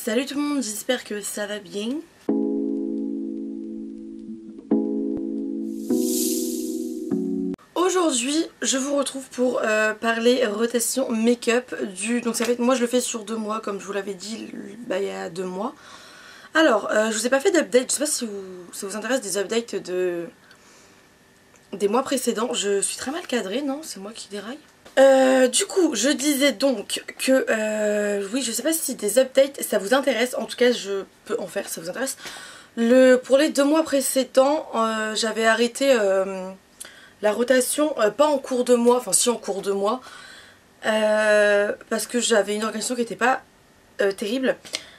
Salut tout le monde, j'espère que ça va bien. Aujourd'hui, je vous retrouve pour parler rotation make-up du... Donc ça fait... Moi je le fais sur 2 mois comme je vous l'avais dit il y a 2 mois. Alors, je vous ai pas fait d'update, je sais pas si ça vous intéresse des updates des mois précédents. Je suis très mal cadrée, non? C'est moi qui déraille. Du coup, je disais donc que oui, je sais pas si des updates ça vous intéresse, en tout cas je peux en faire, ça vous intéresse. Pour les 2 mois précédents, j'avais arrêté la rotation, pas en cours de mois, enfin si en cours de mois, parce que j'avais une organisation qui n'était pas terrible.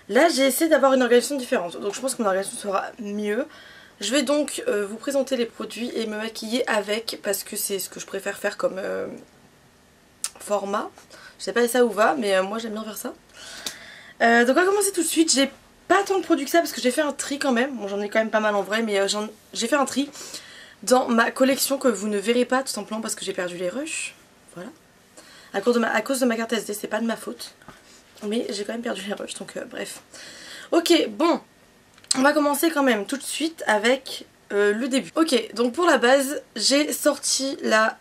Là j'ai essayé d'avoir une organisation différente, donc je pense que mon organisation sera mieux. Je vais donc vous présenter les produits et me maquiller avec, parce que c'est ce que je préfère faire comme... format. Je sais pas si ça vous va, mais moi j'aime bien faire ça. Donc on va commencer tout de suite. J'ai pas tant de produits que ça parce que j'ai fait un tri quand même. Bon, j'en ai quand même pas mal en vrai, mais j'ai fait un tri dans ma collection que vous ne verrez pas tout simplement parce que j'ai perdu les rushs. Voilà. À cause de ma carte SD, c'est pas de ma faute. Mais j'ai quand même perdu les rushs, donc bref. Ok, bon. On va commencer quand même tout de suite avec le début. Ok, donc pour la base, j'ai sorti la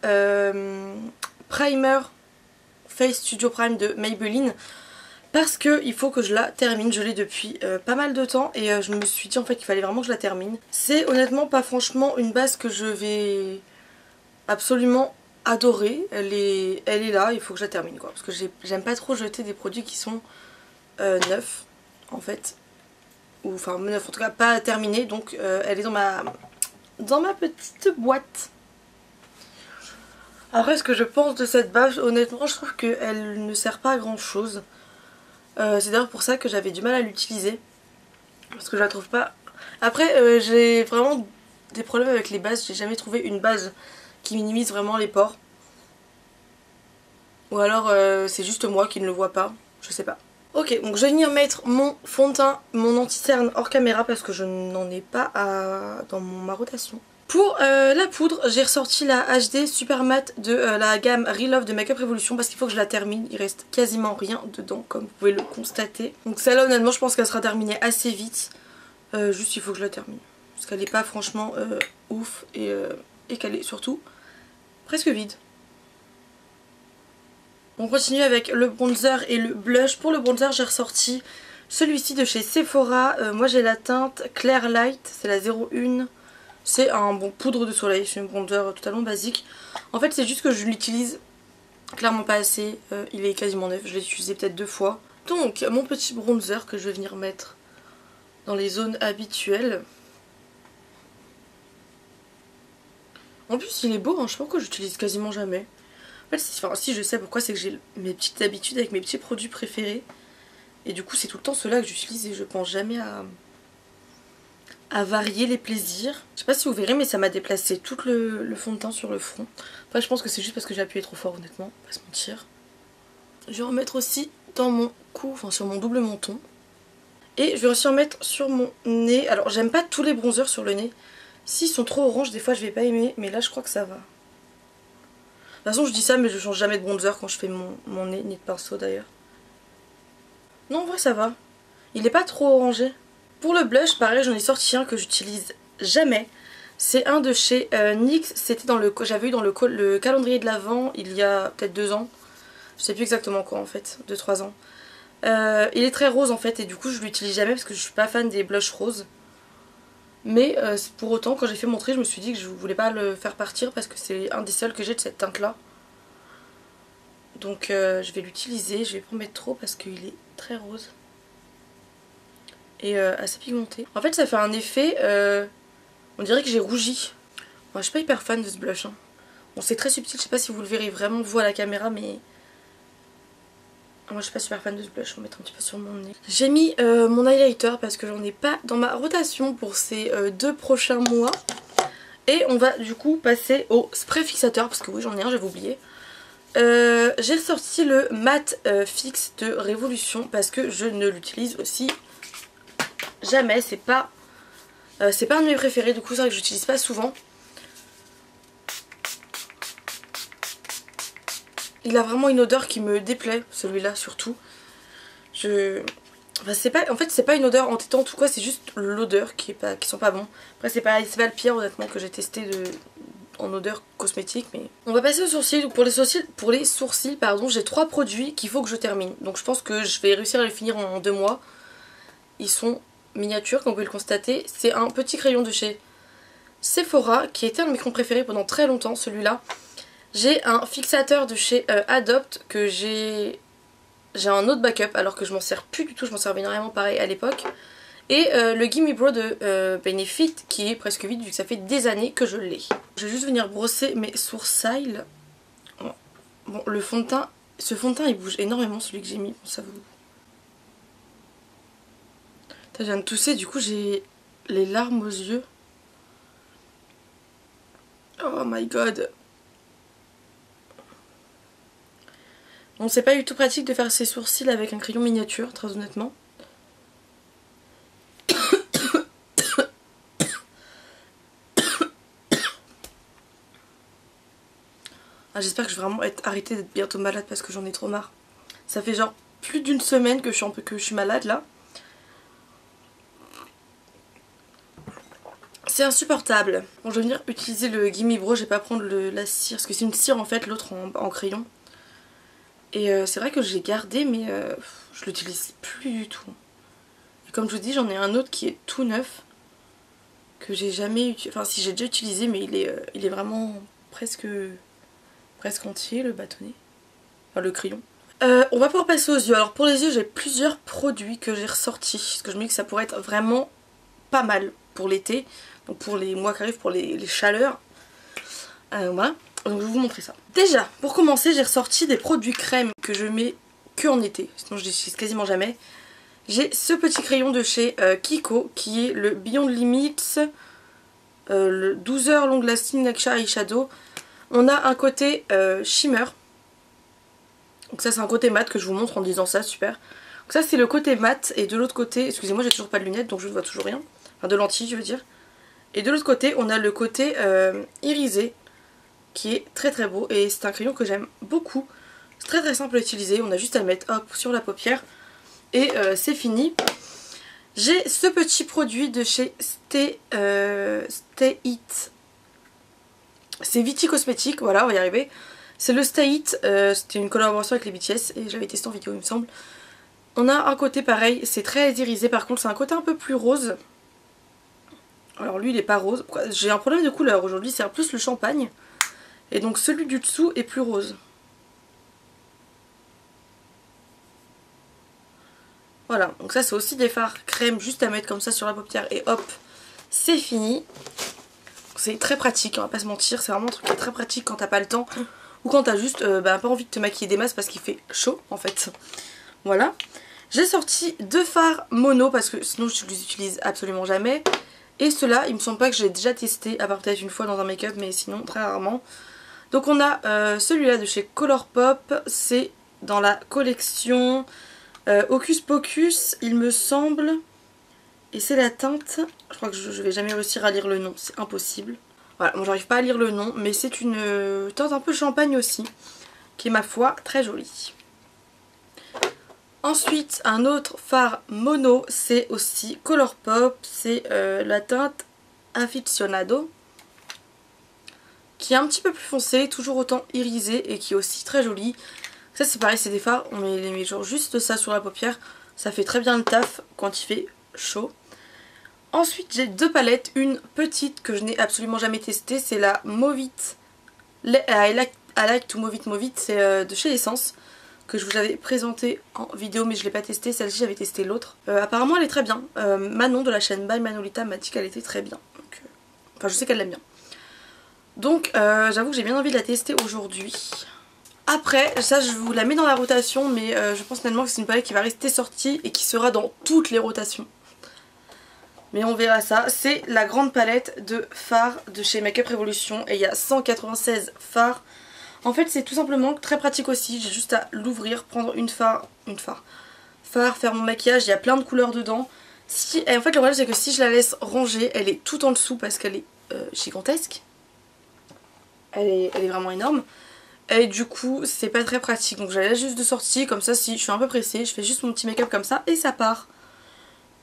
primer Face Studio Prime de Maybelline parce que il faut que je la termine. Je l'ai depuis pas mal de temps et je me suis dit en fait qu'il fallait vraiment que je la termine. C'est honnêtement pas franchement une base que je vais absolument adorer. Elle est là, il faut que je la termine quoi, parce que j'aime pas trop jeter des produits qui sont neufs en fait, ou enfin neufs en tout cas pas terminés, donc elle est dans ma petite boîte. Après ce que je pense de cette base, honnêtement je trouve qu'elle ne sert pas à grand chose. C'est d'ailleurs pour ça que j'avais du mal à l'utiliser. Parce que je la trouve pas... Après j'ai vraiment des problèmes avec les bases. J'ai jamais trouvé une base qui minimise vraiment les pores. Ou alors c'est juste moi qui ne le vois pas. Je sais pas. Ok, donc je vais venir mettre mon fond de teint, mon anti-cerne hors caméra parce que je n'en ai pas dans ma rotation. Pour la poudre, j'ai ressorti la HD Super Matte de la gamme Real Love de Makeup Revolution parce qu'il faut que je la termine. Il reste quasiment rien dedans comme vous pouvez le constater. Donc celle-là honnêtement je pense qu'elle sera terminée assez vite. Juste il faut que je la termine. Parce qu'elle n'est pas franchement ouf et qu'elle est surtout presque vide. On continue avec le bronzer et le blush. Pour le bronzer j'ai ressorti celui-ci de chez Sephora. Moi j'ai la teinte Clair Light, c'est la 01. C'est un bon poudre de soleil, c'est un bronzer totalement basique. En fait c'est juste que je l'utilise clairement pas assez, il est quasiment neuf, je l'ai utilisé peut-être 2 fois. Donc mon petit bronzer que je vais venir mettre dans les zones habituelles. En plus il est beau, hein, je sais pas pourquoi j'utilise quasiment jamais. En fait si je sais pourquoi, c'est que j'ai mes petites habitudes avec mes petits produits préférés. Et du coup c'est tout le temps ceux-là que j'utilise et je pense jamais à varier les plaisirs. Je sais pas si vous verrez mais ça m'a déplacé tout le fond de teint sur le front. Après je pense que c'est juste parce que j'ai appuyé trop fort honnêtement, pas se mentir. Je vais en mettre aussi dans mon cou, enfin sur mon double menton. Et je vais aussi en mettre sur mon nez. Alors j'aime pas tous les bronzers sur le nez. S'ils sont trop orange des fois je vais pas aimer, mais là je crois que ça va. De toute façon je dis ça mais je change jamais de bronzer quand je fais mon nez, ni de pinceau d'ailleurs. Non en vrai ça va. Il est pas trop orangé. Pour le blush, pareil, j'en ai sorti un que j'utilise jamais. C'est un de chez NYX. C'était j'avais eu dans le calendrier de l'Avent il y a peut-être 2 ans. Je sais plus exactement quoi en fait, 2-3 ans. Il est très rose en fait et du coup je l'utilise jamais parce que je suis pas fan des blushs roses. Mais pour autant quand j'ai fait mon tri je me suis dit que je voulais pas le faire partir parce que c'est un des seuls que j'ai de cette teinte là. Donc je vais l'utiliser, je vais pas en mettre trop parce qu'il est très rose. Et assez pigmenté. En fait ça fait un effet, on dirait que j'ai rougi. Moi je suis pas hyper fan de ce blush hein. Bon c'est très subtil, je sais pas si vous le verrez vraiment vous à la caméra mais moi je suis pas super fan de ce blush, je vais mettre un petit peu sur mon nez. J'ai mis mon highlighter parce que j'en ai pas dans ma rotation pour ces 2 prochains mois. Et on va du coup passer au spray fixateur parce que oui j'en ai un, j'avais oublié. J'ai ressorti le matte fixe de Révolution parce que je ne l'utilise aussi jamais, c'est pas un de mes préférés, du coup c'est vrai que j'utilise pas souvent. Il a vraiment une odeur qui me déplaît, celui-là surtout. Enfin, c'est pas, en fait c'est pas une odeur entêtante ou quoi, c'est juste l'odeur qui sont pas bons. Après c'est pas le pire honnêtement que j'ai testé en odeur cosmétique. Mais on va passer aux sourcils. Donc pour les sourcils pardon, j'ai 3 produits qu'il faut que je termine. Donc je pense que je vais réussir à les finir en 2 mois. Ils sont miniatures comme vous pouvez le constater. C'est un petit crayon de chez Sephora qui était un de mes crayons préférés pendant très longtemps, celui-là. J'ai un fixateur de chez Adopt que j'ai un autre backup alors que je m'en sers plus du tout, je m'en servais énormément pareil à l'époque. Et le Gimme Bro de Benefit qui est presque vide vu que ça fait des années que je l'ai. Je vais juste venir brosser mes sourcils. Bon, le fond de teint, ce fond de teint il bouge énormément celui que j'ai mis, bon, ça vous... Je viens de tousser, du coup j'ai les larmes aux yeux. Oh my god. Bon, c'est pas du tout pratique de faire ses sourcils avec un crayon miniature, très honnêtement. Ah, j'espère que je vais vraiment arrêter d'être bientôt malade parce que j'en ai trop marre. Ça fait genre plus d'une semaine que je suis malade là. C'est insupportable. Bon, je vais venir utiliser le Gimme Bro, je vais pas prendre la cire parce que c'est une cire en fait, l'autre en crayon. Et c'est vrai que je l'ai gardé mais je l'utilise plus du tout. Et comme je vous dis, j'en ai un autre qui est tout neuf. Que j'ai jamais utilisé. Enfin si j'ai déjà utilisé mais il est vraiment presque entier le bâtonnet. Enfin le crayon. On va pouvoir passer aux yeux. Alors pour les yeux j'ai plusieurs produits que j'ai ressortis. Parce que je me dis que ça pourrait être vraiment pas mal pour l'été. Donc pour les mois qui arrivent, pour les chaleurs. Voilà. Donc je vais vous montrer ça. Déjà, pour commencer, j'ai ressorti des produits crème que je mets que en été. Sinon je les utilise quasiment jamais. J'ai ce petit crayon de chez Kiko qui est le Beyond Limits le 12 heures Long Lasting Naksha Eyeshadow. On a un côté shimmer. Donc ça c'est un côté mat que je vous montre en disant ça, super. Donc ça c'est le côté mat et de l'autre côté, excusez-moi j'ai toujours pas de lunettes donc je ne vois toujours rien. Enfin de lentilles je veux dire. Et de l'autre côté on a le côté irisé qui est très très beau et c'est un crayon que j'aime beaucoup. C'est très très simple à utiliser, on a juste à le mettre hop sur la paupière et c'est fini. J'ai ce petit produit de chez Stay It. C'est Viti Cosmétique, voilà on va y arriver. C'est le Stay It, c'était une collaboration avec les BTS et j'avais testé en vidéo il me semble. On a un côté pareil, c'est très irisé par contre, c'est un côté un peu plus rose. Alors lui il est pas rose, j'ai un problème de couleur aujourd'hui, c'est plus le champagne. Et donc celui du dessous est plus rose. Voilà, donc ça c'est aussi des fards crème juste à mettre comme ça sur la paupière et hop, c'est fini. C'est très pratique, on va pas se mentir, c'est vraiment un truc qui est très pratique quand t'as pas le temps ou quand t'as juste pas envie de te maquiller des masses parce qu'il fait chaud en fait. Voilà. J'ai sorti 2 fards mono parce que sinon je les utilise absolument jamais. Et ceux-là, il me semble pas que j'ai déjà testé, à part peut-être une fois dans un make-up, mais sinon très rarement. Donc on a celui-là de chez Colourpop, c'est dans la collection Hocus Pocus, il me semble. Et c'est la teinte, je crois que je vais jamais réussir à lire le nom, c'est impossible. Voilà, bon j'arrive pas à lire le nom, mais c'est une teinte un peu champagne aussi, qui est ma foi très jolie. Ensuite, un autre fard mono, c'est aussi Colourpop, c'est la teinte Aficionado, qui est un petit peu plus foncé, toujours autant irisé et qui est aussi très joli. Ça c'est pareil, c'est des fards, on met genre juste ça sur la paupière, ça fait très bien le taf quand il fait chaud. Ensuite j'ai 2 palettes, une petite que je n'ai absolument jamais testée, c'est la Movit, I like to Move It, c'est de chez Essence, que je vous avais présenté en vidéo mais je ne l'ai pas testée, celle-ci j'avais testé l'autre. Apparemment elle est très bien, Manon de la chaîne By Manolita m'a dit qu'elle était très bien, donc, enfin je sais qu'elle l'aime bien. Donc j'avoue que j'ai bien envie de la tester aujourd'hui. Après, ça je vous la mets dans la rotation mais je pense finalement que c'est une palette qui va rester sortie et qui sera dans toutes les rotations. Mais on verra ça. C'est la grande palette de fards de chez Makeup Revolution et il y a 196 fards. En fait c'est tout simplement très pratique aussi, j'ai juste à l'ouvrir, prendre une fard, faire mon maquillage, il y a plein de couleurs dedans. Et en fait le problème c'est que si je la laisse ranger, elle est tout en dessous parce qu'elle est gigantesque. Elle est vraiment énorme. Et du coup c'est pas très pratique, donc j'allais juste de sortie, comme ça si je suis un peu pressée, je fais juste mon petit make-up comme ça et ça part.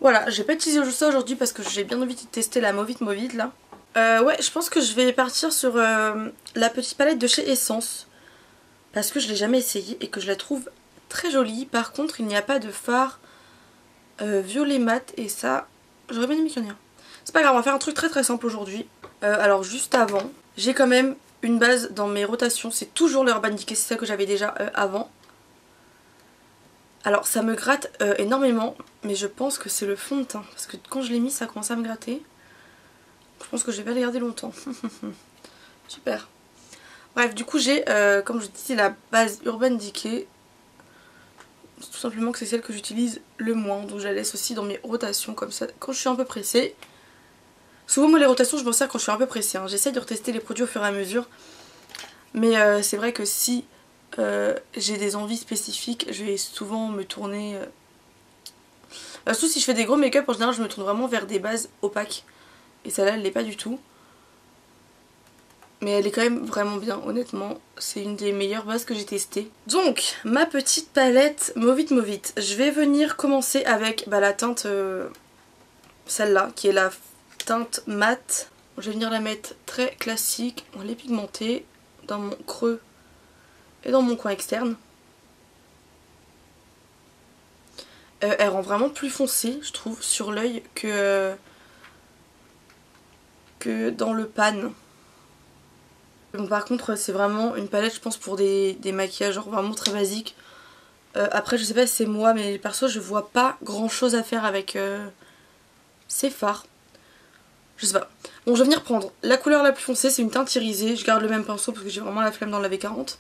Voilà, j'ai pas utilisé ça aujourd'hui parce que j'ai bien envie de tester la Movit là. Ouais, je pense que je vais partir sur la petite palette de chez Essence. Parce que je l'ai jamais essayée et que je la trouve très jolie. Par contre, il n'y a pas de fard violet mat et ça, j'aurais bien aimé qu'il y en ait un. C'est pas grave, on va faire un truc très très simple aujourd'hui. Alors juste avant, j'ai quand même une base dans mes rotations. C'est toujours l'Urban Decay, c'est ça que j'avais déjà avant. Alors ça me gratte énormément, mais je pense que c'est le fond de teint. Parce que quand je l'ai mis, ça a commencé à me gratter. Je pense que je vais pas le garder longtemps. Super. Bref, du coup j'ai, comme je disais, la base Urban Decay. Tout simplement que c'est celle que j'utilise le moins. Donc je la laisse aussi dans mes rotations comme ça quand je suis un peu pressée. Souvent moi les rotations je m'en sers quand je suis un peu pressée. Hein. J'essaie de retester les produits au fur et à mesure. Mais c'est vrai que si j'ai des envies spécifiques, je vais souvent me tourner... Surtout si je fais des gros make-up, en général je me tourne vraiment vers des bases opaques. Et celle-là elle l'est pas du tout. Mais elle est quand même vraiment bien, honnêtement. C'est une des meilleures bases que j'ai testées. Donc, ma petite palette Movit. Je vais venir commencer avec la teinte, celle-là, qui est la teinte mat. Je vais venir la mettre très classique, en lait pigmenté, dans mon creux et dans mon coin externe. Elle rend vraiment plus foncé, je trouve, sur l'œil que dans le pan. Bon, par contre c'est vraiment une palette je pense pour des maquillages genre vraiment très basiques. Après je sais pas si c'est moi mais perso je vois pas grand chose à faire avec ces fards. Je sais pas. Bon je vais venir prendre la couleur la plus foncée, c'est une teinte irisée. Je garde le même pinceau parce que j'ai vraiment la flemme dans la V40.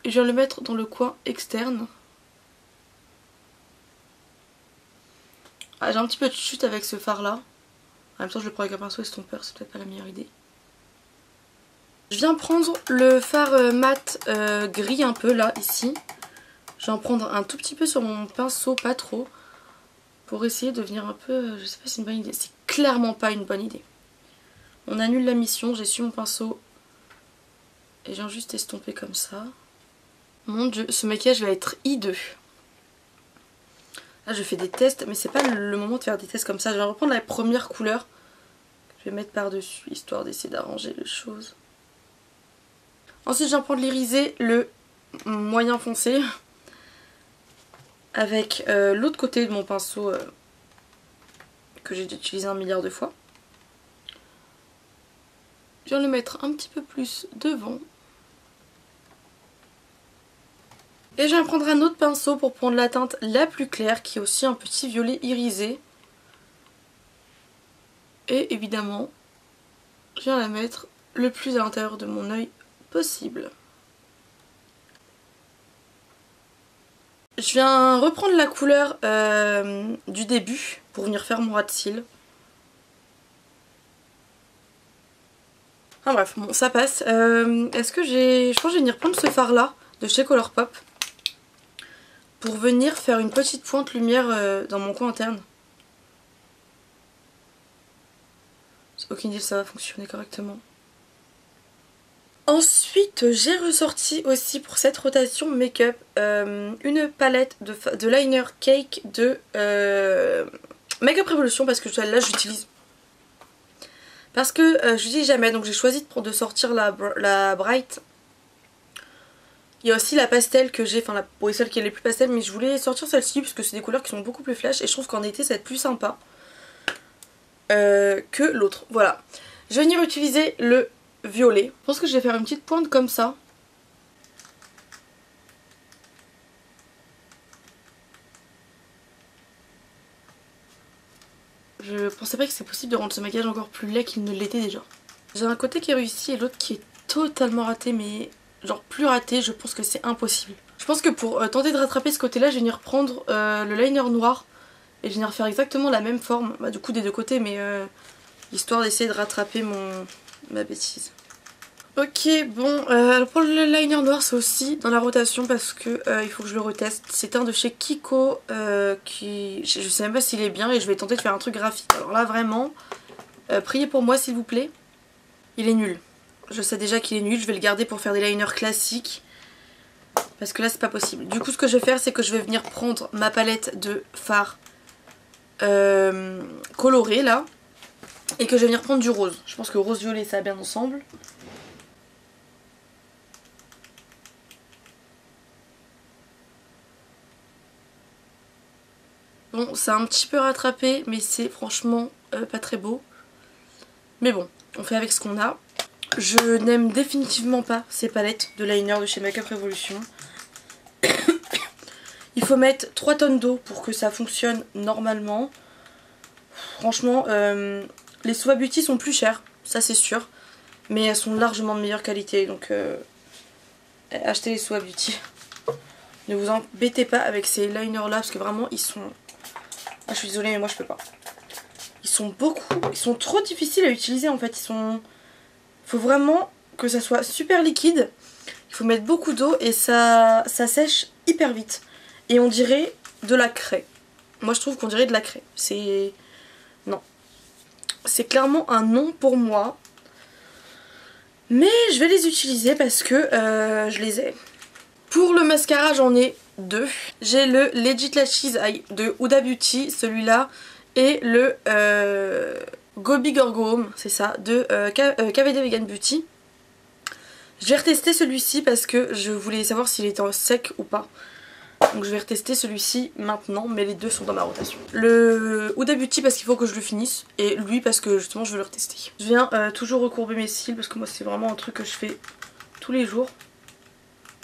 Et je viens le mettre dans le coin externe. Ah, j'ai un petit peu de chute avec ce fard là. En même temps je le prends avec un pinceau estompeur, c'est peut-être pas la meilleure idée. Je viens prendre le fard mat gris un peu là, ici. Je vais en prendre un tout petit peu sur mon pinceau, pas trop. Pour essayer de venir un peu... Je sais pas si c'est une bonne idée. C'est clairement pas une bonne idée. On annule la mission, j'ai su mon pinceau. Et je viens juste estomper comme ça. Mon dieu, ce maquillage va être hideux. Là je fais des tests, mais c'est pas le moment de faire des tests comme ça. Je vais reprendre la première couleur. Je vais mettre par-dessus, histoire d'essayer d'arranger les choses. Ensuite je viens prendre l'irisé, le moyen foncé, avec l'autre côté de mon pinceau que j'ai utilisé 1 milliard de fois. Je viens le mettre un petit peu plus devant. Et je viens prendre un autre pinceau pour prendre la teinte la plus claire, qui est aussi un petit violet irisé. Et évidemment, je viens la mettre le plus à l'intérieur de mon œil possible. Je viens reprendre la couleur du début pour venir faire mon ras de cils. Enfin bref, bon ça passe. Est-ce que j'ai... Je pense que je vais venir prendre ce fard là de chez Colourpop pour venir faire une petite pointe lumière dans mon coin interne. J'ai aucune idée si ça va fonctionner correctement. Ensuite, j'ai ressorti aussi pour cette rotation make-up une palette de liner cake de Make-up Revolution parce que celle-là j'utilise. Parce que je l'utilise jamais, donc j'ai choisi de sortir la Bright. Il y a aussi la pastel que j'ai, enfin la celle qui est les plus pastel, mais je voulais sortir celle-ci parce que c'est des couleurs qui sont beaucoup plus flash et je trouve qu'en été ça va être plus sympa que l'autre. Voilà. Je vais venir utiliser le violet. Je pense que je vais faire une petite pointe comme ça. Je pensais pas que c'est possible de rendre ce maquillage encore plus laid qu'il ne l'était déjà. J'ai un côté qui est réussi et l'autre qui est totalement raté, mais genre plus raté, je pense que c'est impossible. Je pense que pour tenter de rattraper ce côté là, je vais venir prendre le liner noir et je vais venir faire exactement la même forme, bah, du coup des deux côtés, mais histoire d'essayer de rattraper ma bêtise. Ok, bon, pour le liner noir c'est aussi dans la rotation parce que il faut que je le reteste. C'est un de chez Kiko qui... Je sais même pas s'il est bien et je vais tenter de faire un truc graphique. Alors là vraiment, priez pour moi s'il vous plaît. Il est nul. Je sais déjà qu'il est nul, je vais le garder pour faire des liners classiques. Parce que là c'est pas possible. Du coup ce que je vais faire c'est que je vais venir prendre ma palette de fard coloré là. Et que je vais venir prendre du rose. Je pense que rose-violet ça va bien ensemble. Bon, c'est un petit peu rattrapé, mais c'est franchement pas très beau. Mais bon, on fait avec ce qu'on a. Je n'aime définitivement pas ces palettes de liner de chez Makeup Revolution. Il faut mettre 3 tonnes d'eau pour que ça fonctionne normalement. Franchement, les Suva Beauty sont plus chères, ça c'est sûr. Mais elles sont largement de meilleure qualité, donc achetez les Suva Beauty. Ne vous embêtez pas avec ces liners là, parce que vraiment ils sont... Ah, je suis désolée mais moi je peux pas. Ils sont trop difficiles à utiliser en fait. Faut vraiment que ça soit super liquide. Il faut mettre beaucoup d'eau et ça sèche hyper vite. Et on dirait de la craie. Moi je trouve qu'on dirait de la craie. C'est... Non. C'est clairement un non pour moi. Mais je vais les utiliser parce que je les ai. Pour le mascara j'en ai 2. J'ai le Legit Lashes Eye de Huda Beauty, celui-là. Et le Go Big or Go Home, c'est ça, de KVD Vegan Beauty. Je vais retester celui-ci parce que je voulais savoir s'il était en sec ou pas. Donc je vais retester celui-ci maintenant, mais les deux sont dans ma rotation. Le Huda Beauty parce qu'il faut que je le finisse, et lui parce que justement je veux le retester. Je viens toujours recourber mes cils parce que moi c'est vraiment un truc que je fais tous les jours.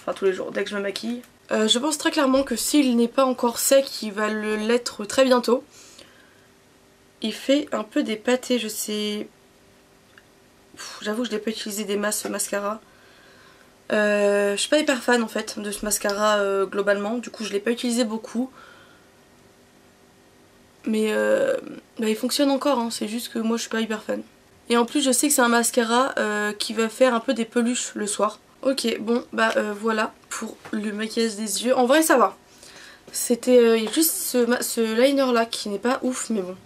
Enfin tous les jours, dès que je me maquille. Je pense très clairement que s'il n'est pas encore sec, il va l'être très bientôt. Il fait un peu des pâtés, je sais... J'avoue que je n'ai pas utilisé des masses ce mascara. Je suis pas hyper fan en fait de ce mascara globalement, du coup je l'ai pas utilisé beaucoup. Mais bah, il fonctionne encore, hein. C'est juste que moi je suis pas hyper fan. Et en plus je sais que c'est un mascara qui va faire un peu des peluches le soir. Ok, bon bah voilà pour le maquillage des yeux. En vrai ça va. C'était juste ce liner là qui n'est pas ouf, mais bon.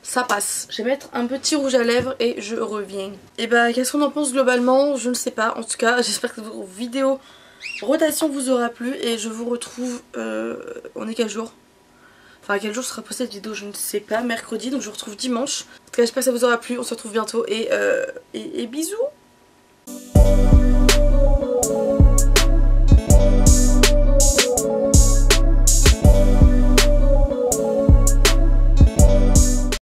Ça passe. Je vais mettre un petit rouge à lèvres et je reviens. Et bah qu'est-ce qu'on en pense globalement? Je ne sais pas. En tout cas j'espère que votre vidéo rotation vous aura plu. Et je vous retrouve... on est quel jour? Enfin à quel jour sera postée cette vidéo je ne sais pas. Mercredi, donc je vous retrouve dimanche. En tout cas j'espère que ça vous aura plu. On se retrouve bientôt et bisous.